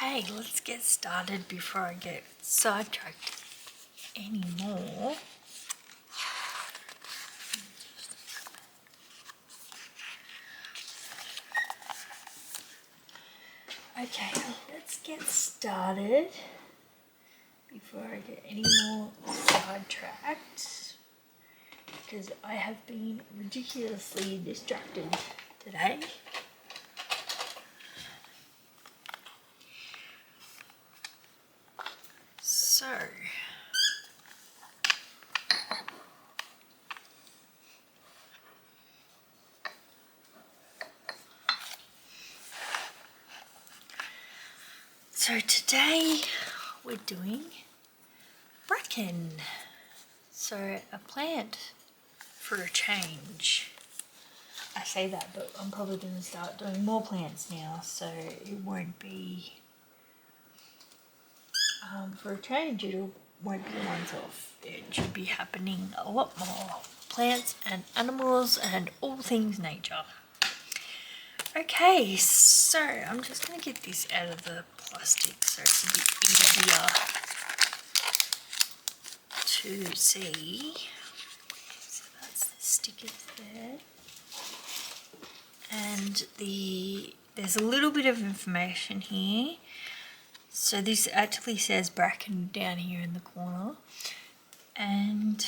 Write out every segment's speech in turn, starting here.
Okay, let's get started before I get sidetracked anymore. Okay, let's get started before I get any more sidetracked, because I have been ridiculously distracted today. So today we're doing bracken. So a plant for a change. I say that, but I'm probably going to start doing more plants now, so it won't be for a change. It won't be once off. It should be happening a lot more. Plants and animals and all things nature. Okay, so I'm just going to get this out of the plastic so it's a bit easier to see. So that's the stickers there. And there's a little bit of information here. So this actually says Bracken down here in the corner. And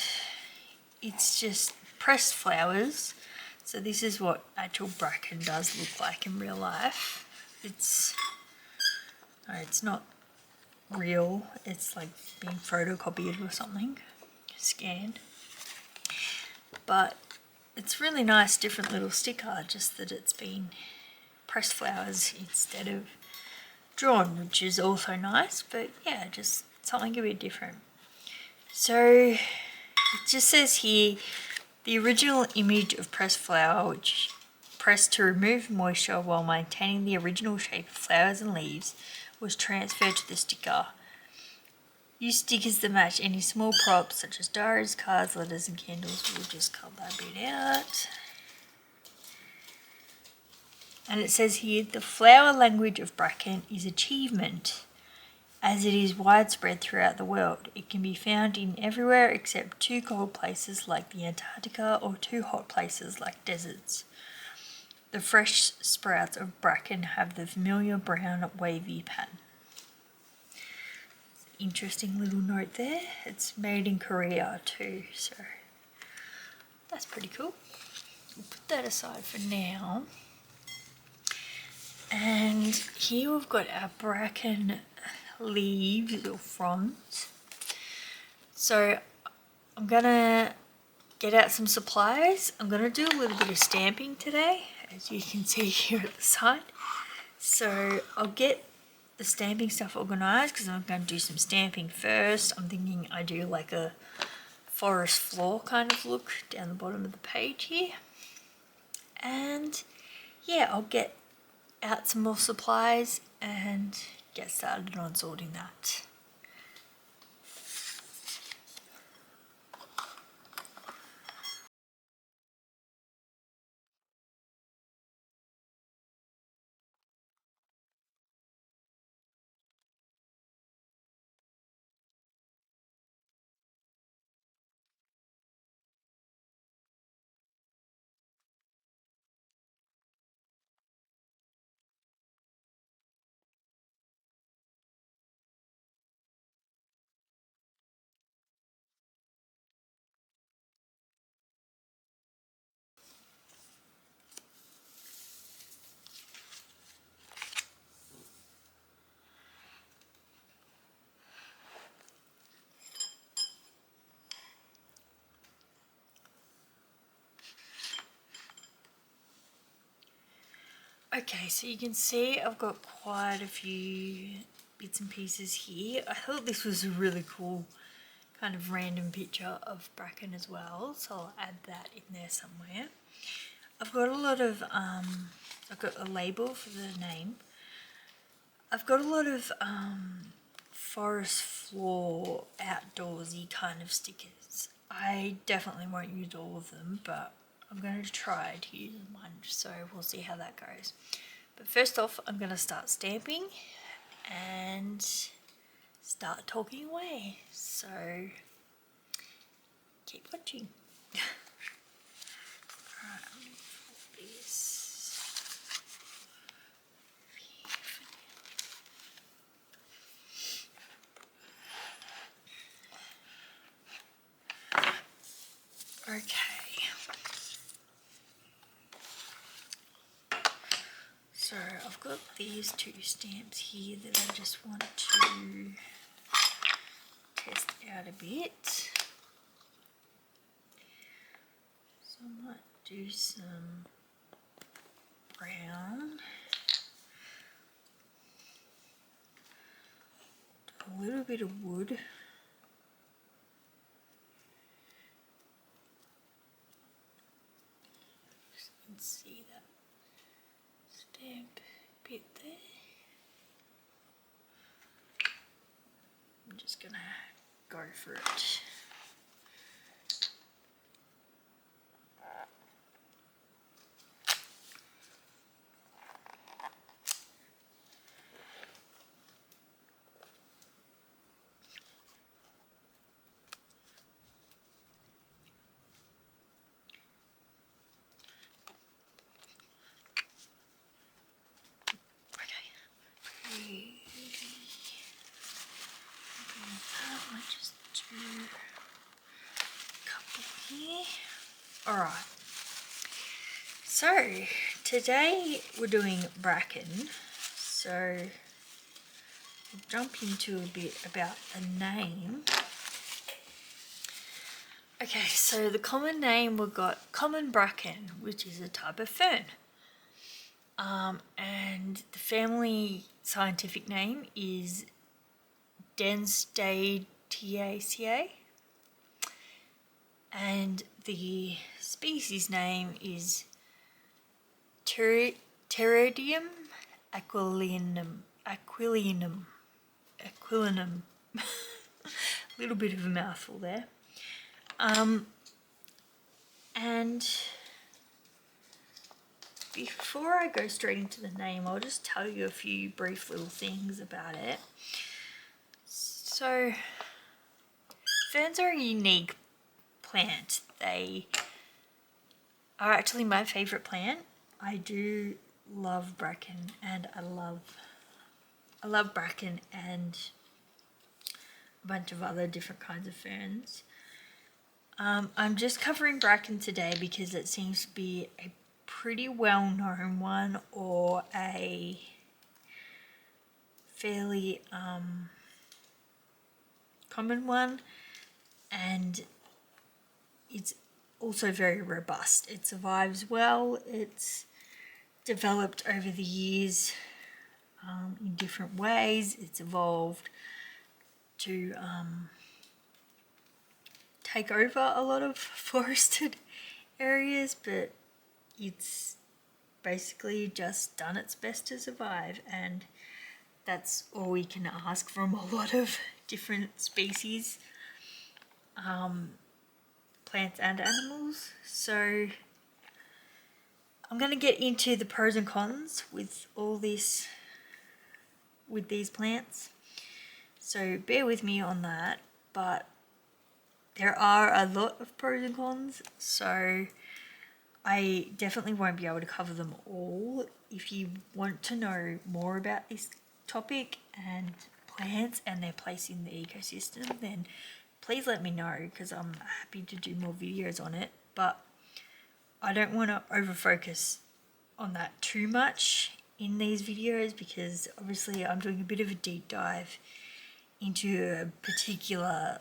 it's just pressed flowers. So this is what actual bracken does look like in real life. It's not real. It's like being photocopied or something, scanned. But it's really nice, different little sticker, just that it's been pressed flowers instead of drawn, which is also nice. But yeah, just something a bit different. So it just says here, the original image of pressed flower, which pressed to remove moisture while maintaining the original shape of flowers and leaves, was transferred to the sticker. Use stickers that match any small props such as diaries, cards, letters and candles. We'll just cut that bit out. And it says here, the flower language of Bracken is achievement. As it is widespread throughout the world, it can be found in everywhere except 2 cold places like the Antarctica or 2 hot places like deserts. The fresh sprouts of bracken have the familiar brown wavy pattern. Interesting little note there. It's made in Korea too, so that's pretty cool. We'll put that aside for now. And here we've got our bracken leaves or fronds. So I'm gonna get out some supplies. I'm gonna do a little bit of stamping today, as you can see here at the side. So I'll get the stamping stuff organized because I'm going to do some stamping first. I'm thinking I do like a forest floor kind of look down the bottom of the page here. And yeah, I'll get out some more supplies and get started on sorting that. Okay, so you can see I've got quite a few bits and pieces here. I thought this was a really cool kind of random picture of bracken as well, so I'll add that in there somewhere. I've got a lot of, I've got a label for the name. I've got a lot of forest floor outdoorsy kind of stickers. I definitely won't use all of them, but I'm going to try to use one, so we'll see how that goes. But first off, I'm going to start stamping, and start talking away. So keep watching. Alright, I'm gonna put this. Okay. So I've got these two stamps here that I just want to test out a bit. So I might do some brown, a little bit of wood. Just can see that stamp bit there. I'm just gonna go for it. Okay. I might just do a couple here. Alright. So today we're doing Bracken. So we'll jump into a bit about the name. Okay, so the common name we've got common bracken, which is a type of fern. And the family scientific name is Denstatiaceae. And the species name is Pteridium aquilinum. A little bit of a mouthful there. And before I go straight into the name, I'll just tell you a few brief little things about it. So, ferns are a unique plant. They are actually my favourite plant. I do love bracken, and I love bracken and a bunch of other different kinds of ferns. I'm just covering bracken today because it seems to be a pretty well-known one, or a fairly common one, and it's also very robust. It survives well. It's developed over the years in different ways. It's evolved to take over a lot of forested areas, but it's basically just done its best to survive, and that's all we can ask from a lot of different species, plants and animals. So I'm going to get into the pros and cons with all this, with these plants, so bear with me on that. But there are a lot of pros and cons, so I definitely won't be able to cover them all. If you want to know more about this topic and plants and their place in the ecosystem, then please let me know, because I'm happy to do more videos on it. But I don't want to over focus on that too much in these videos, because obviously I'm doing a bit of a deep dive into a particular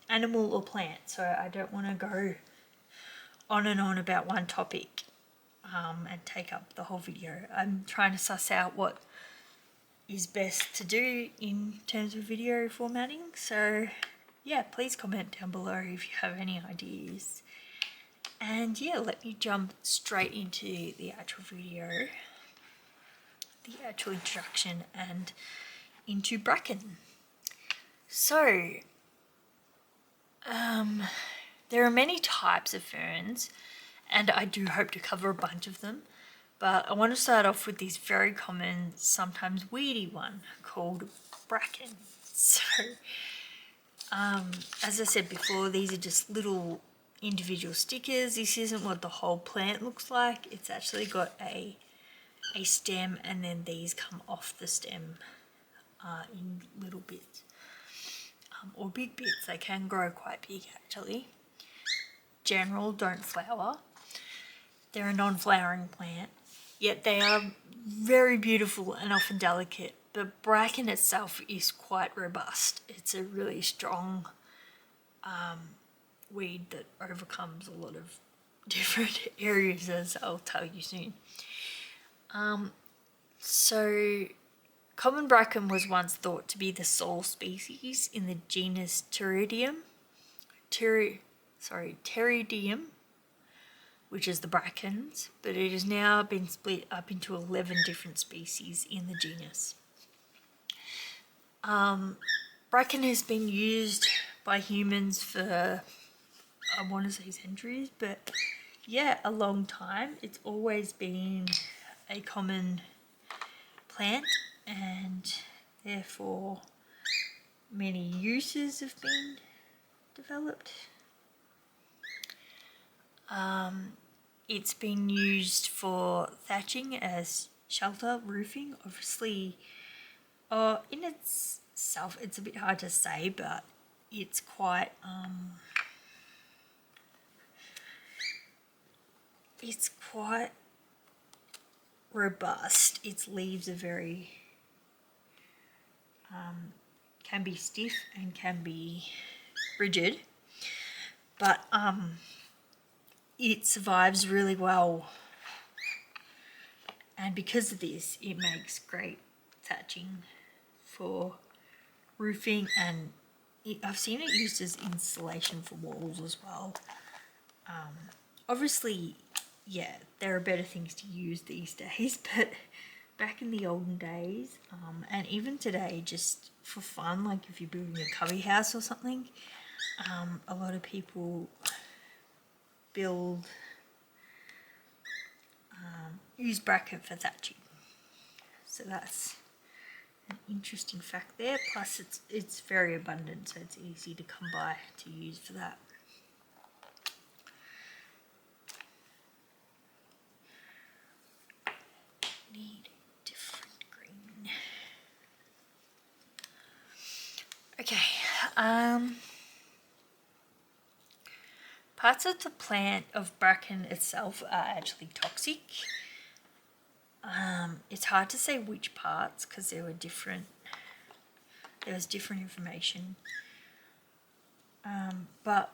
animal or plant, so I don't want to go on and on about one topic and take up the whole video. I'm trying to suss out what is best to do in terms of video formatting. So yeah, please comment down below if you have any ideas. And yeah, let me jump straight into the actual video, the actual introduction, and into bracken. So there are many types of ferns, and I do hope to cover a bunch of them. But I want to start off with this very common, sometimes weedy one called bracken. So, as I said before, these are just little individual stickers. This isn't what the whole plant looks like. It's actually got a stem, and then these come off the stem in little bits or big bits. They can grow quite big actually. General don't flower. They're a non-flowering plant, yet they are very beautiful and often delicate. But bracken itself is quite robust. It's a really strong weed that overcomes a lot of different areas, as I'll tell you soon. So common bracken was once thought to be the sole species in the genus Pteridium, which is the brackens, but it has now been split up into 11 different species in the genus. Bracken has been used by humans for, I want to say centuries, but yeah, a long time. It's always been a common plant, and therefore many uses have been developed. It's been used for thatching as shelter, roofing, obviously. In itself, it's a bit hard to say, but it's quite robust. Its leaves are very can be stiff and can be rigid, but it survives really well, and because of this it makes great thatching for roofing, and I've seen it used as insulation for walls as well. Obviously, yeah, there are better things to use these days, but back in the olden days, and even today, just for fun, like if you're building a cubby house or something, a lot of people use bracken for thatching. So that's an interesting fact there. Plus it's very abundant, so it's easy to come by to use for that. Need different green. Okay, parts of the plant of bracken itself are actually toxic. It's hard to say which parts because there was different information. But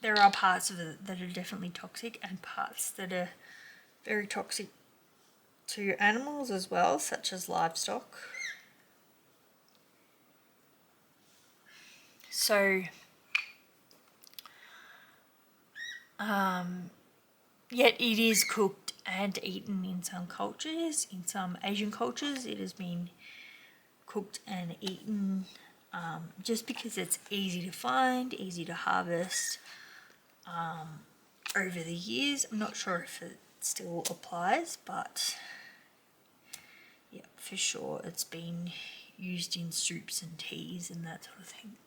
there are parts of it that are definitely toxic, and parts that are very toxic to animals as well, such as livestock. So, yet it is cooked and eaten in some cultures. In some Asian cultures, it has been cooked and eaten just because it's easy to find, easy to harvest. Over the years, I'm not sure if it still applies, but yeah, for sure it's been used in soups and teas and that sort of thing.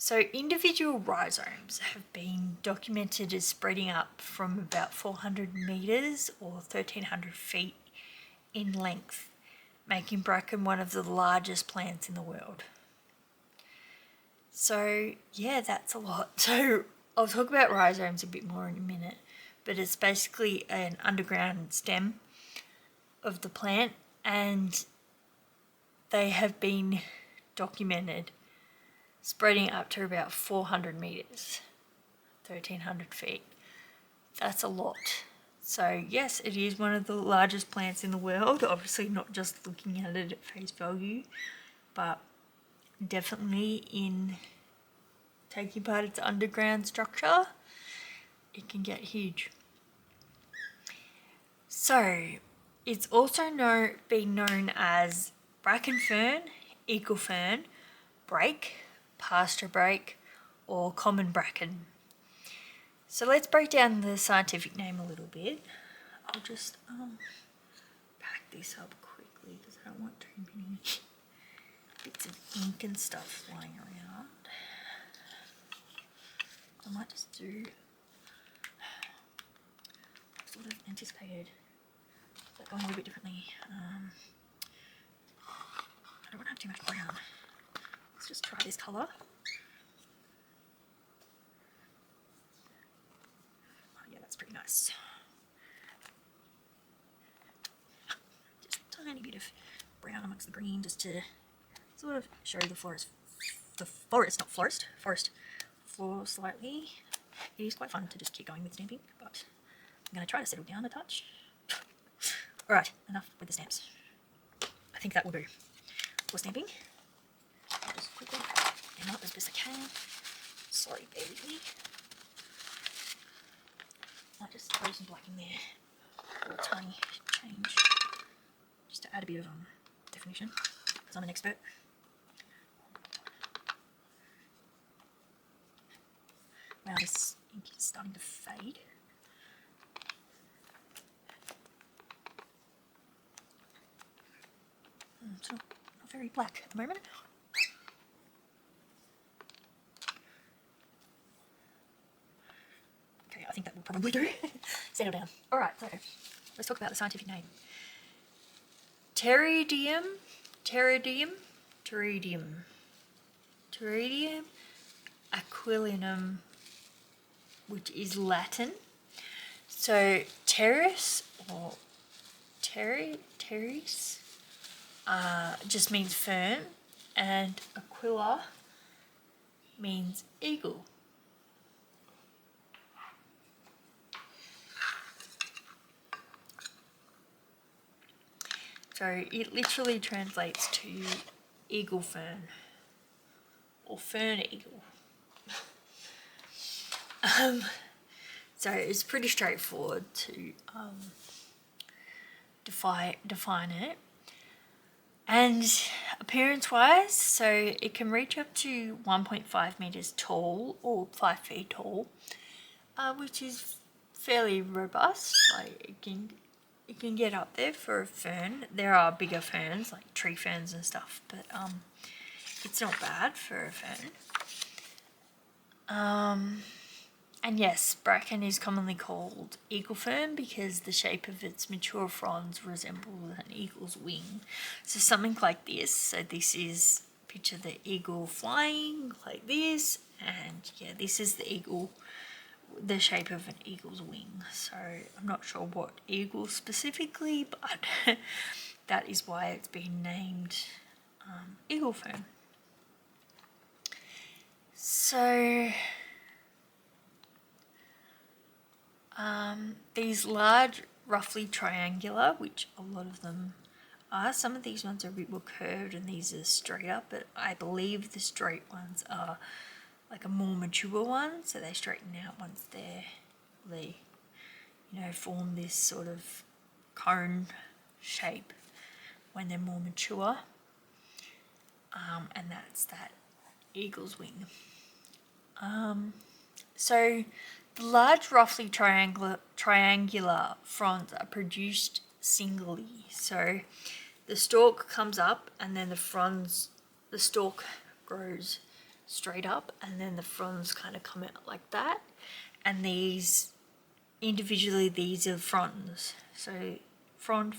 So individual rhizomes have been documented as spreading up from about 400 meters or 1,300 feet in length, making bracken one of the largest plants in the world. So yeah, that's a lot. So I'll talk about rhizomes a bit more in a minute, but it's basically an underground stem of the plant, and they have been documented spreading up to about 400 meters, 1,300 feet. That's a lot. So yes, it is one of the largest plants in the world, obviously not just looking at it at face value, but definitely in taking part its underground structure, it can get huge. So it's also been known as bracken fern, eagle fern, brake, pasture brake, or common bracken. So let's break down the scientific name a little bit. I'll just pack this up quickly because I don't want too many bits of ink and stuff flying around. I might just do sort of anticipated that going a little bit differently. I don't want to have too much brown. Let's just try this colour. Oh yeah, that's pretty nice. Just a tiny bit of brown amongst the green just to sort of show the forest floor slightly. It is quite fun to just keep going with stamping, but I'm going to try to settle down a touch. Alright, enough with the stamps. I think that will do for stamping. I'll just quickly pick them up as best I can. Sorry, baby. I'll just throw some black in there for a tiny change, just to add a bit of definition, because I'm an expert. Wow, this ink is starting to fade. It's not very black at the moment. Okay, I think that will probably do. Settle down. Alright, so let's talk about the scientific name. Pteridium aquilinum, which is Latin. So terrace or terrace just means fern, and aquila means eagle. So it literally translates to eagle fern or fern eagle. So it's pretty straightforward to define it. And appearance-wise, so it can reach up to 1.5 meters tall or 5 feet tall, which is fairly robust. Like it can get up there for a fern. There are bigger ferns like tree ferns and stuff, but it's not bad for a fern. And yes, bracken is commonly called eagle fern because the shape of its mature fronds resembles an eagle's wing. So something like this. So this is, picture the eagle flying like this, and yeah, this is the eagle, the shape of an eagle's wing. So I'm not sure what eagle specifically, but that is why it's been named eagle fern. So these large, roughly triangular, which a lot of them are. Some of these ones are a bit more curved and these are straight up, but I believe the straight ones are like a more mature one, so they straighten out once they form this sort of cone shape when they're more mature. And that's that eagle's wing. So the large, roughly triangular fronds are produced singly. So the stalk comes up, and then the stalk grows straight up, and then the fronds kind of come out like that. And these individually, these are fronds. So frond,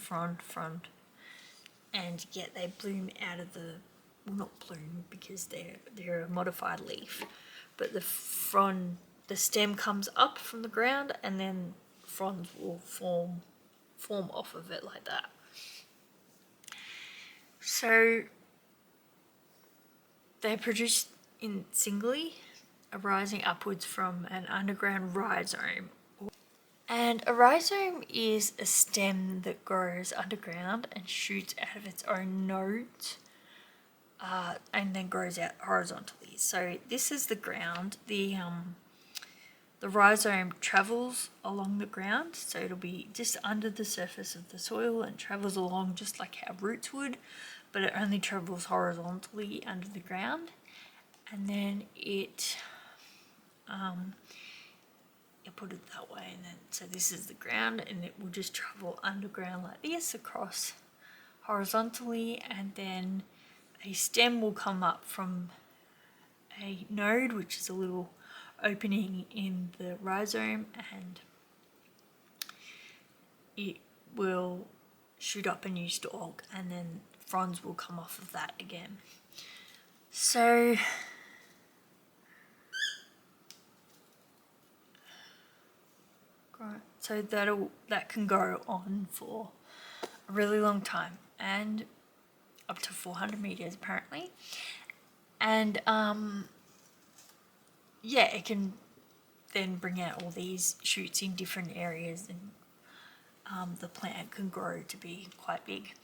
and yet they bloom out of the, well, not bloom because they're a modified leaf, but the stem comes up from the ground, and then fronds will form off of it like that. So they're produced singly, arising upwards from an underground rhizome. And a rhizome is a stem that grows underground and shoots out of its own nodes, and then grows out horizontally. So this is the ground. The rhizome travels along the ground, so it'll be just under the surface of the soil and travels along just like how roots would, but it only travels horizontally under the ground. And then you put it that way, and then so this is the ground, and it will just travel underground like this across horizontally, and then a stem will come up from a node, which is a little opening in the rhizome, and it will shoot up a new stalk, and then fronds will come off of that again. So that can go on for a really long time, and up to 400 meters apparently. And yeah, it can then bring out all these shoots in different areas, and the plant can grow to be quite big.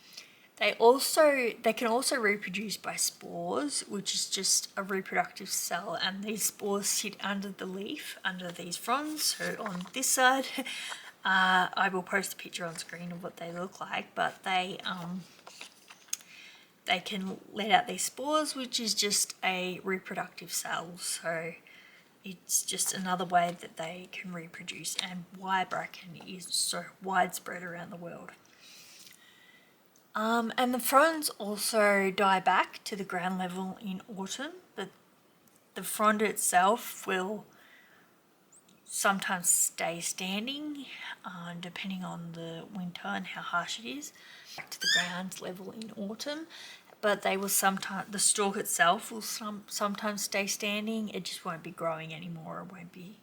They can also reproduce by spores, which is just a reproductive cell, and these spores sit under the leaf, under these fronds. So on this side, I will post a picture on screen of what they look like, but they can let out these spores, which is just a reproductive cell. So it's just another way that they can reproduce, and why bracken is so widespread around the world. And the fronds also die back to the ground level in autumn, but the frond itself will sometimes stay standing, depending on the winter and how harsh it is, back to the ground level in autumn. But they will sometimes, the stalk itself will sometimes stay standing. It just won't be growing anymore. It won't be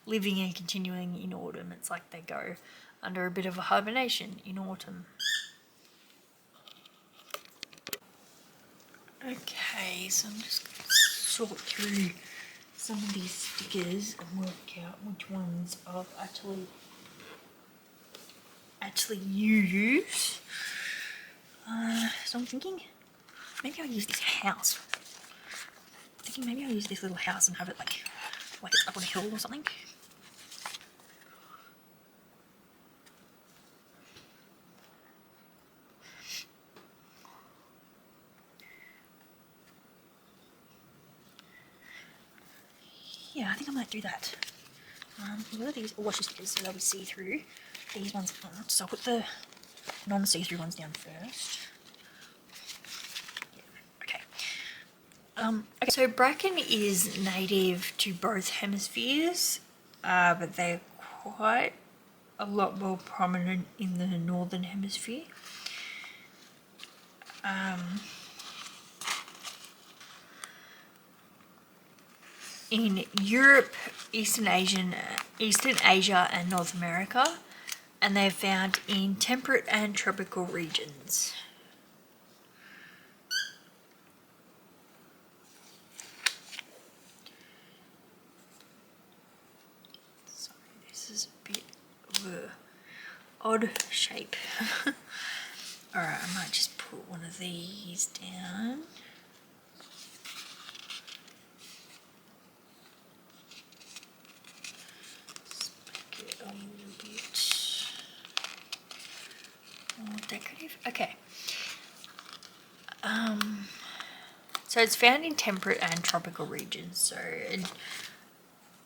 living and continuing in autumn. It's like they go under a bit of a hibernation in autumn. Okay, so I'm just going to sort through some of these stickers and work out which ones I've actually used. So I'm thinking maybe I'll use this house. I'm thinking maybe I'll use this little house and have it like it's up on a hill or something. Yeah, I think I might do that. What are these washi stickers? So they'll be see-through. These ones aren't. So I'll put the non-see-through ones down first. Yeah, okay. Okay. So bracken is native to both hemispheres, but they're quite a lot more prominent in the northern hemisphere. In Europe, Eastern Asia and North America, and they're found in temperate and tropical regions. Sorry, this is a bit of an odd shape. Alright, I might just put one of these down. Decorative. Okay. So it's found in temperate and tropical regions. So it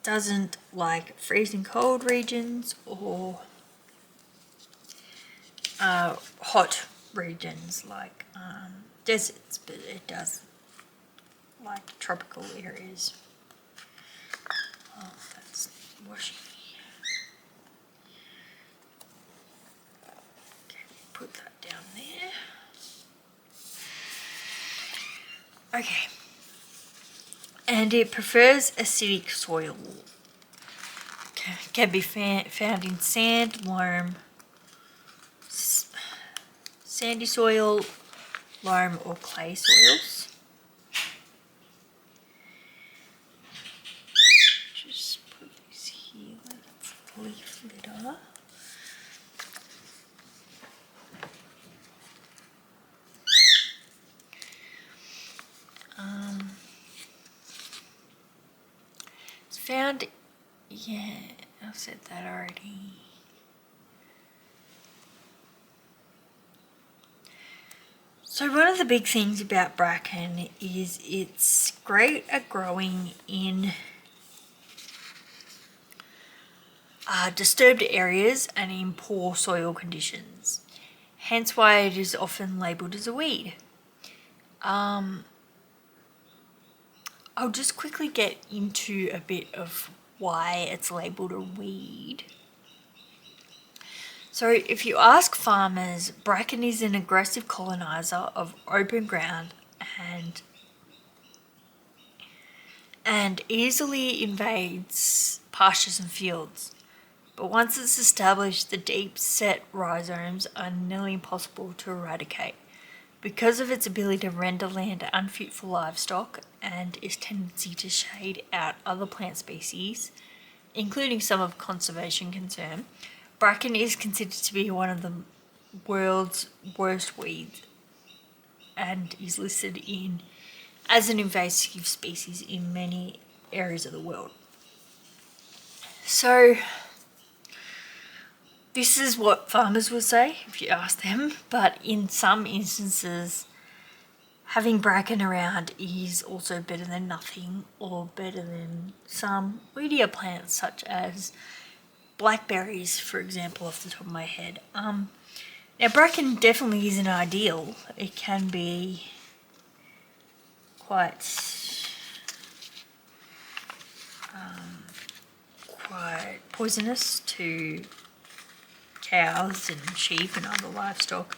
doesn't like freezing cold regions or hot regions like deserts, but it does like tropical areas. Oh, that's washing. Put that down there. Okay. And it prefers acidic soil. Can be found in sand, loam, sandy soil, loam or clay soils. Just put this here, that's leaf litter. It's found, yeah, I've said that already. So one of the big things about bracken is it's great at growing in disturbed areas and in poor soil conditions, hence why it is often labelled as a weed. I'll just quickly get into a bit of why it's labelled a weed. So if you ask farmers, bracken is an aggressive coloniser of open ground and easily invades pastures and fields. But once it's established, the deep-set rhizomes are nearly impossible to eradicate because of its ability to render land unfit for livestock and its tendency to shade out other plant species, including some of conservation concern. Bracken is considered to be one of the world's worst weeds and is listed as an invasive species in many areas of the world. So this is what farmers would say if you ask them, but in some instances, having bracken around is also better than nothing, or better than some weedier plants such as blackberries, for example, off the top of my head. Now bracken definitely isn't ideal. It can be quite poisonous to cows and sheep and other livestock,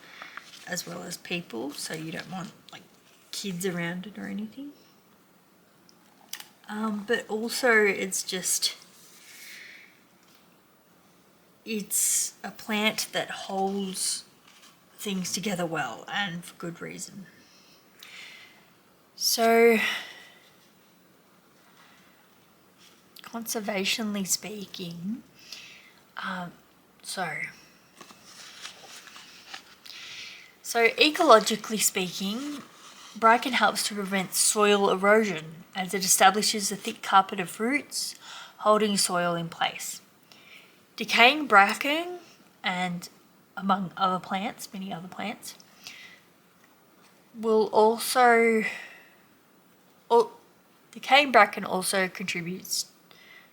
as well as people, so you don't want like kids around it or anything. But also it's a plant that holds things together well, and for good reason. So conservationally speaking, So ecologically speaking, bracken helps to prevent soil erosion as it establishes a thick carpet of roots holding soil in place. Decaying bracken, and among other plants, many other plants, decaying bracken also contributes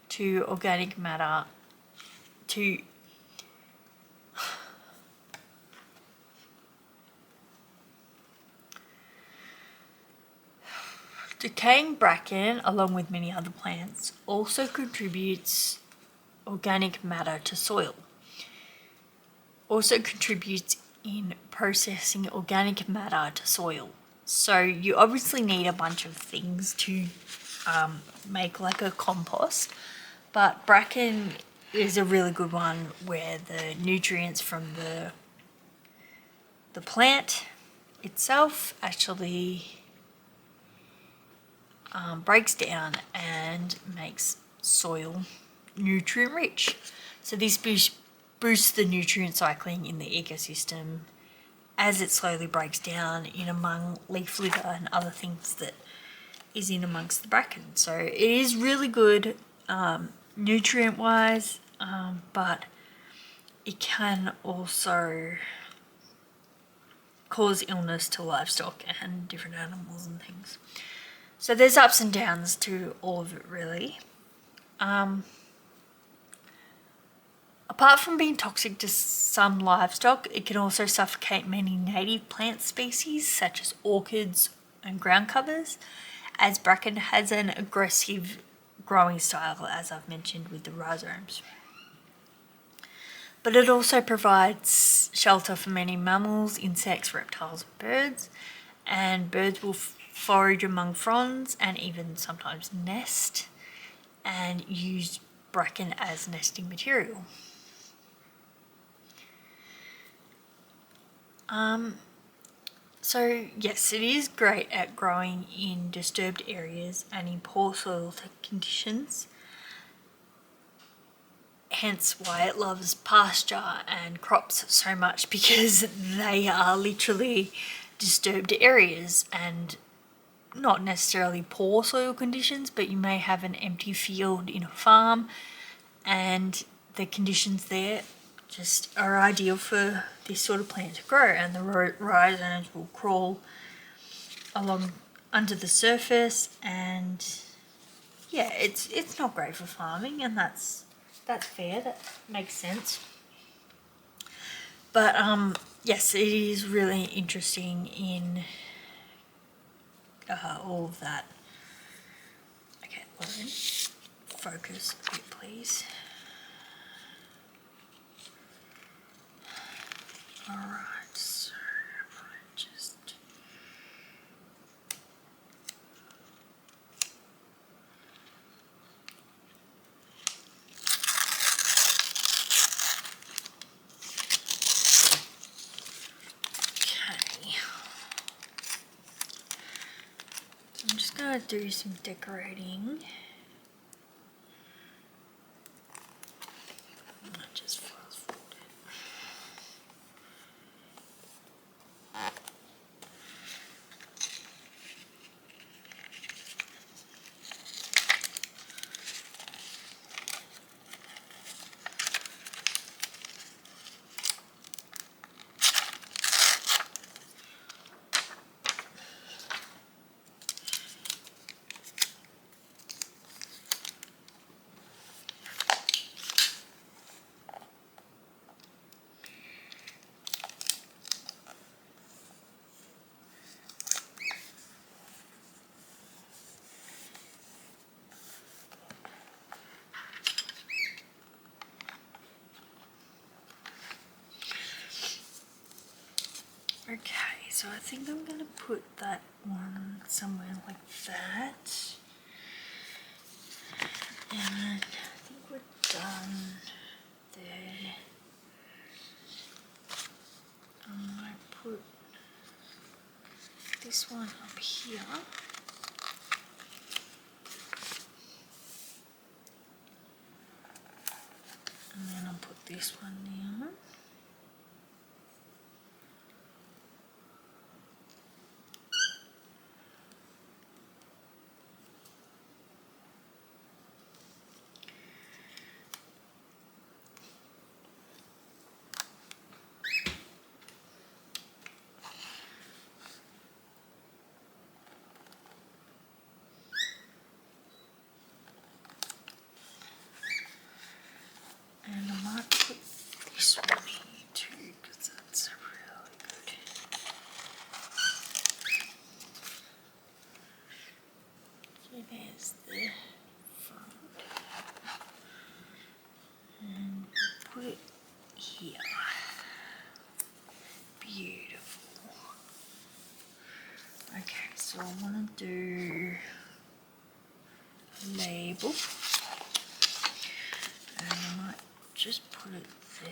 to organic matter Decaying bracken, along with many other plants, also contributes organic matter to soil. Also contributes in processing organic matter to soil. So you obviously need a bunch of things to make like a compost, but bracken is a really good one where the nutrients from the plant itself actually breaks down and makes soil nutrient rich. So this boosts the nutrient cycling in the ecosystem as it slowly breaks down in among leaf litter and other things that is in amongst the bracken. So it is really good nutrient wise, but it can also cause illness to livestock and different animals and things. So there's ups and downs to all of it really. Apart from being toxic to some livestock, it can also suffocate many native plant species such as orchids and ground covers, as bracken has an aggressive growing style, as I've mentioned with the rhizomes. But it also provides shelter for many mammals, insects, reptiles and birds, and birds will forage among fronds and even sometimes nest and use bracken as nesting material. So yes, it is great at growing in disturbed areas and in poor soil conditions, hence why it loves pasture and crops so much, because they are literally disturbed areas and not necessarily poor soil conditions, but you may have an empty field in a farm and the conditions there just are ideal for this sort of plant to grow, and the rhizomes will crawl along under the surface, and yeah, it's not great for farming, and that's that's fair. That makes sense. But yes, it is really interesting in all of that. Okay, Lauren, focus a bit, please. All right, so I just. Okay. So I'm just going to do some decorating. I just fast forward it. Okay, so I think I'm going to put that one somewhere like that. And I think we're done there. I might put this one up here. And then I'll put this one down. And I might put this one here too, because that's really good. So there's the front. And we'll put it here. Beautiful. Okay, so I want to do a label. And I might just put it there.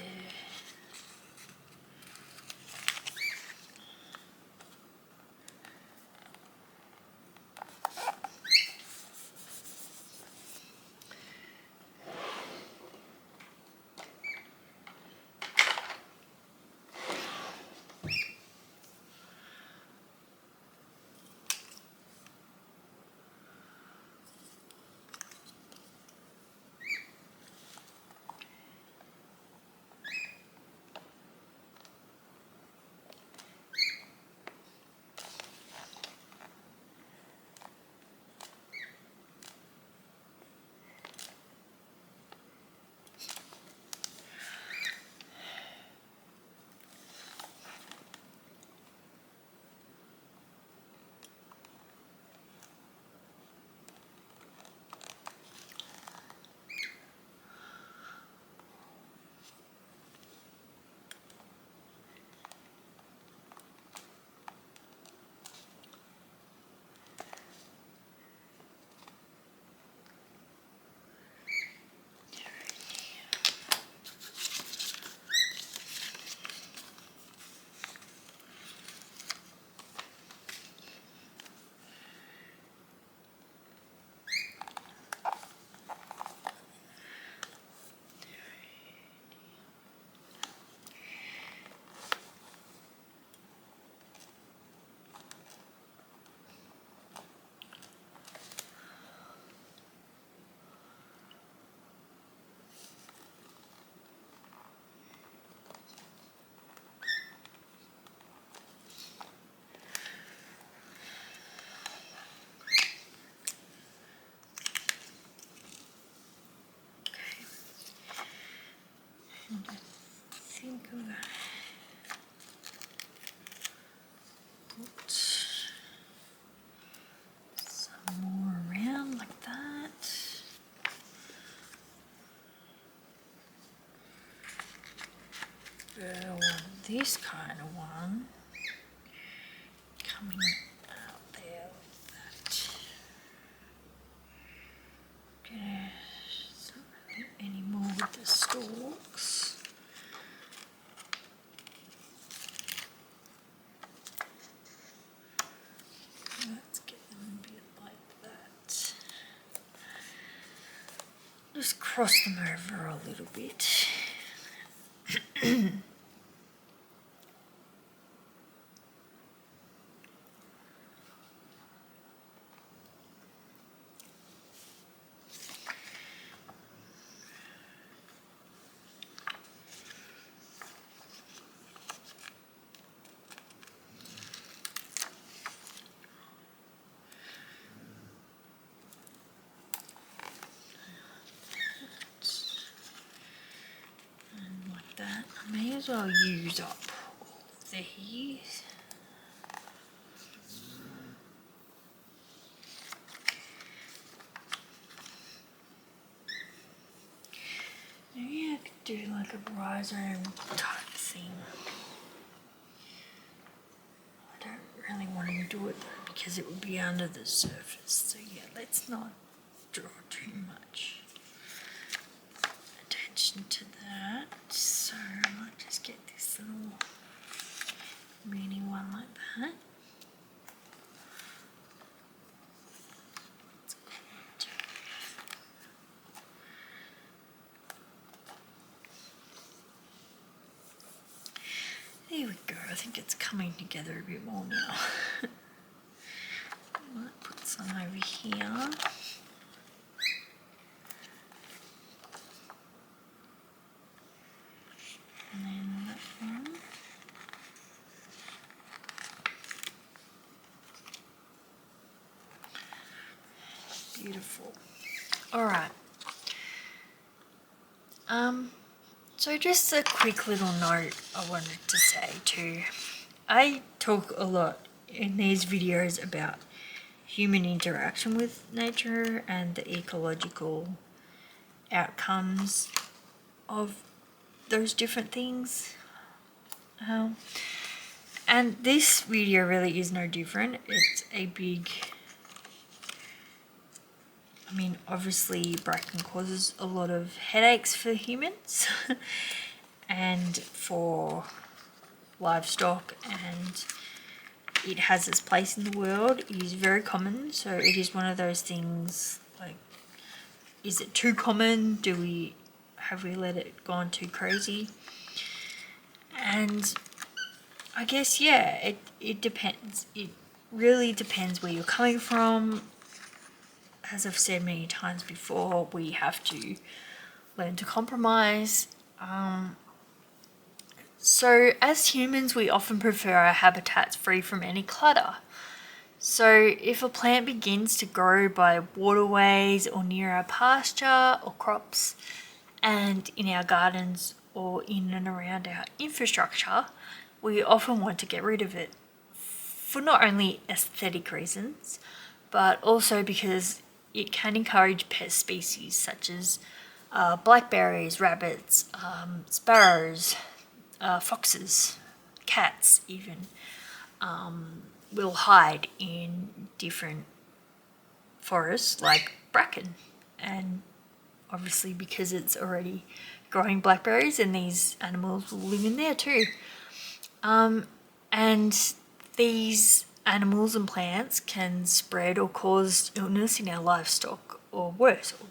this kind of one coming out there like that. Okay, it's not really any more with the stalks. Let's get them a bit like that. Just cross them over a little bit. And like that. I may as well use up all of these. Maybe I could do like a rhizome type thing. I don't really want to do it though because it would be under the surface. So yeah, let's not draw too much attention to that. So I might just get this little mini one like that. There we go, I think it's coming together a bit more now. I might put some over here. And then that one. Beautiful. Alright. So just a quick little note I wanted to say too. I talk a lot in these videos about human interaction with nature and the ecological outcomes of those different things. And this video really is no different. It's a big... I mean, obviously Bracken causes a lot of headaches for humans and for livestock, and it has its place in the world. It is very common, so it is one of those things like, is it too common? Have we let it gone too crazy? And I guess, yeah, it depends. It really depends where you're coming from. As I've said many times before, we have to learn to compromise. So as humans, we often prefer our habitats free from any clutter. So if a plant begins to grow by waterways or near our pasture or crops and in our gardens or in and around our infrastructure, we often want to get rid of it for not only aesthetic reasons, but also because it can encourage pest species such as blackberries, rabbits, sparrows, foxes, cats even, will hide in different forests like Bracken. And obviously because it's already growing blackberries, and these animals will live in there too. And these animals and plants can spread or cause illness in our livestock, or worse, or,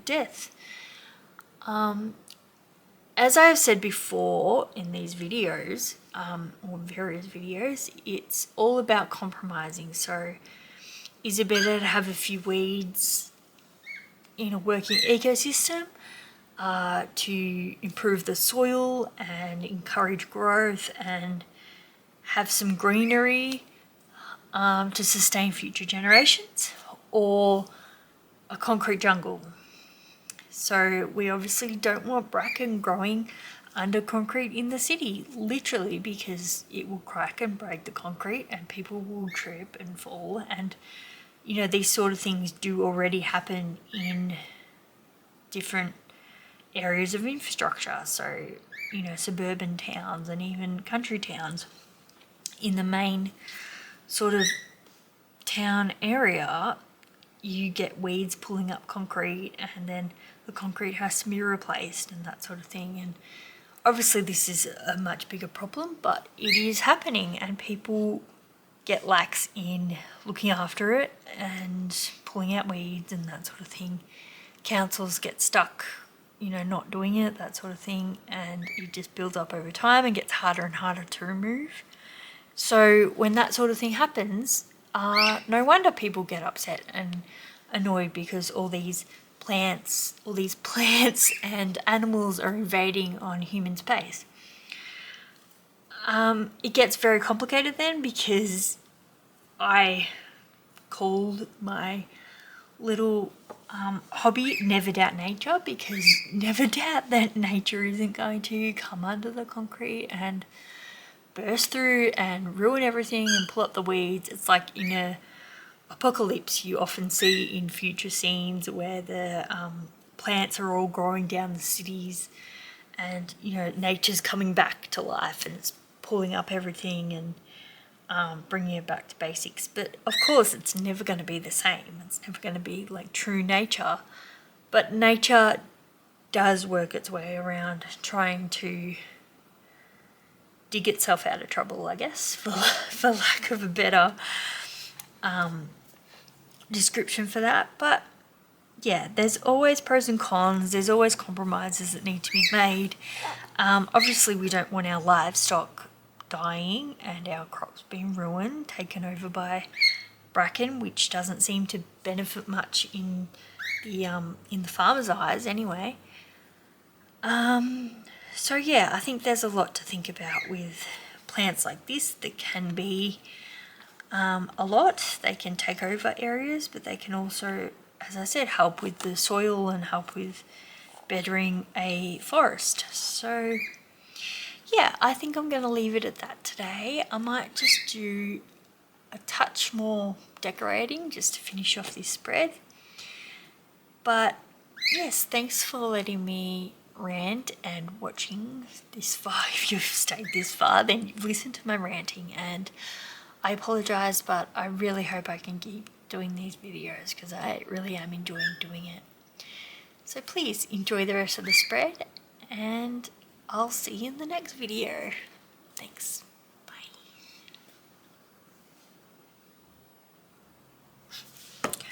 death. As I have said before in these videos, or various videos, it's all about compromising. So is it better to have a few weeds in a working ecosystem to improve the soil and encourage growth and have some greenery to sustain future generations, or a concrete jungle? So we obviously don't want Bracken growing under concrete in the city, literally, because it will crack and break the concrete and people will trip and fall. And these sort of things do already happen in different areas of infrastructure. So suburban towns and even country towns, in the main sort of town area, you get weeds pulling up concrete, and then the concrete has to be replaced and that sort of thing. And obviously this is a much bigger problem, but it is happening, and people get lax in looking after it and pulling out weeds and that sort of thing. Councils get stuck, not doing it, that sort of thing, and it just builds up over time and gets harder and harder to remove. So when that sort of thing happens, no wonder people get upset and annoyed, because all these plants and animals are invading on human space. It gets very complicated then, because I called my little hobby Never Doubt Nature, because never doubt that nature isn't going to come under the concrete and burst through and ruin everything and pull up the weeds. It's like in a apocalypse you often see in future scenes where the plants are all growing down the cities, and nature's coming back to life and it's pulling up everything and bringing it back to basics. But of course it's never going to be the same. It's never going to be like true nature. But nature does work its way around trying to dig itself out of trouble, I guess, for lack of a better description for that. But yeah, there's always pros and cons. There's always compromises that need to be made. Obviously we don't want our livestock dying and our crops being ruined, taken over by bracken, which doesn't seem to benefit much in the farmer's eyes anyway. So yeah, I think there's a lot to think about with plants like this that can be a lot. They can take over areas, but they can also, as I said, help with the soil and help with bettering a forest. So yeah, I think I'm going to leave it at that today. I might just do a touch more decorating just to finish off this spread. But yes, thanks for letting me rant and watching this far. If you've stayed this far, then you've listened to my ranting, and I apologise, but I really hope I can keep doing these videos because I really am enjoying doing it. So please enjoy the rest of the spread, and I'll see you in the next video. Thanks. Bye. Okay.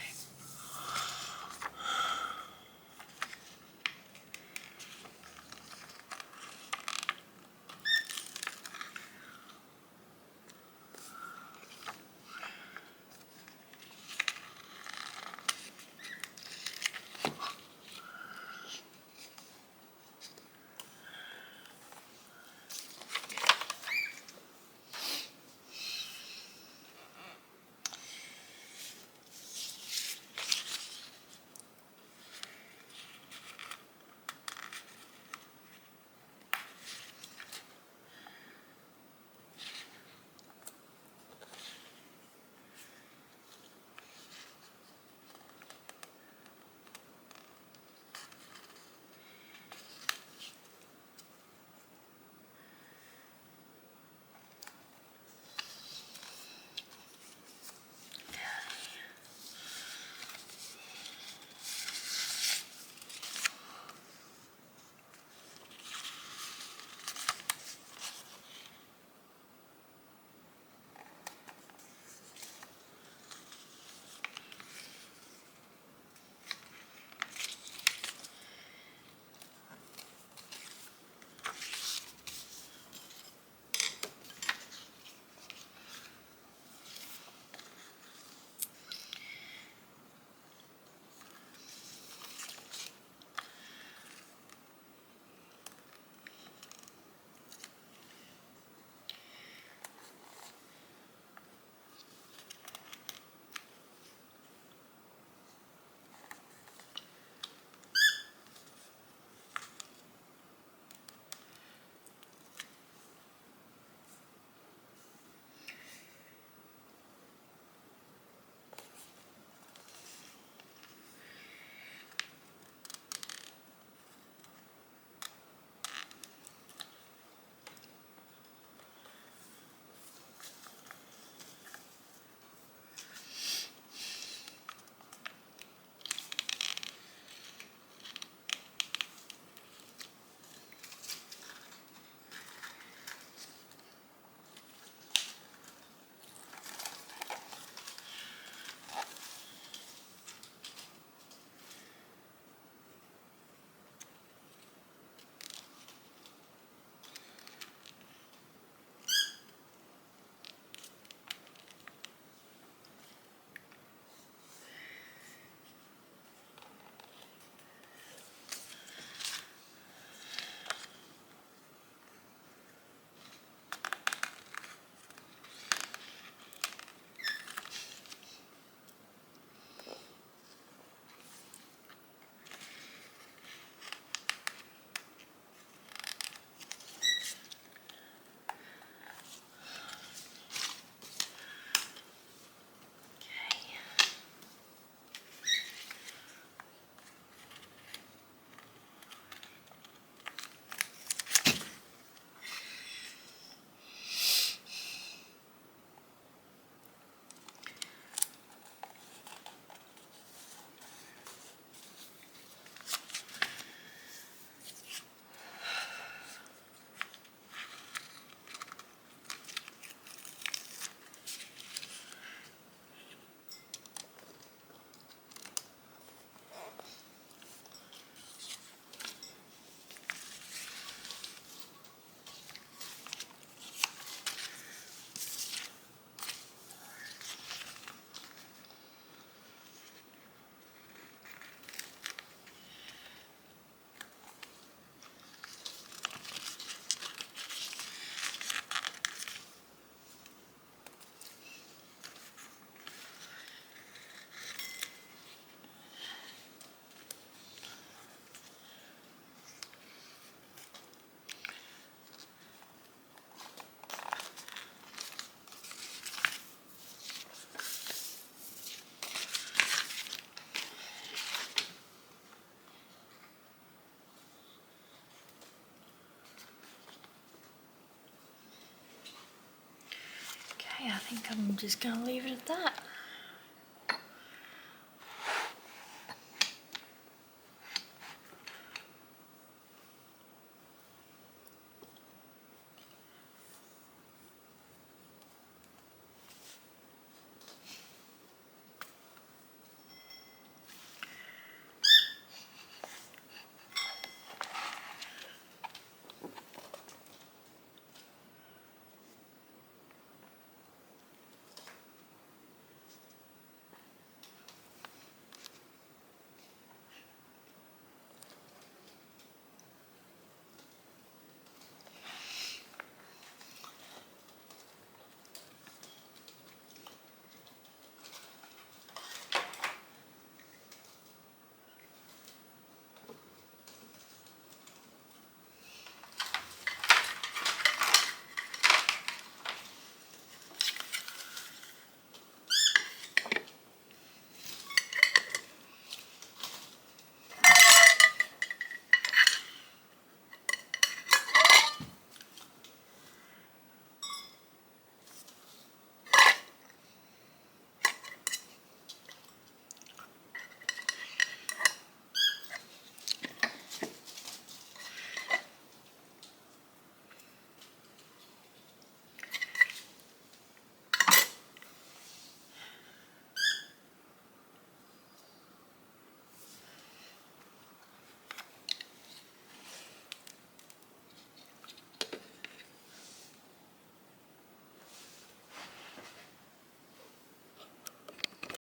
I think I'm just going to leave it at that.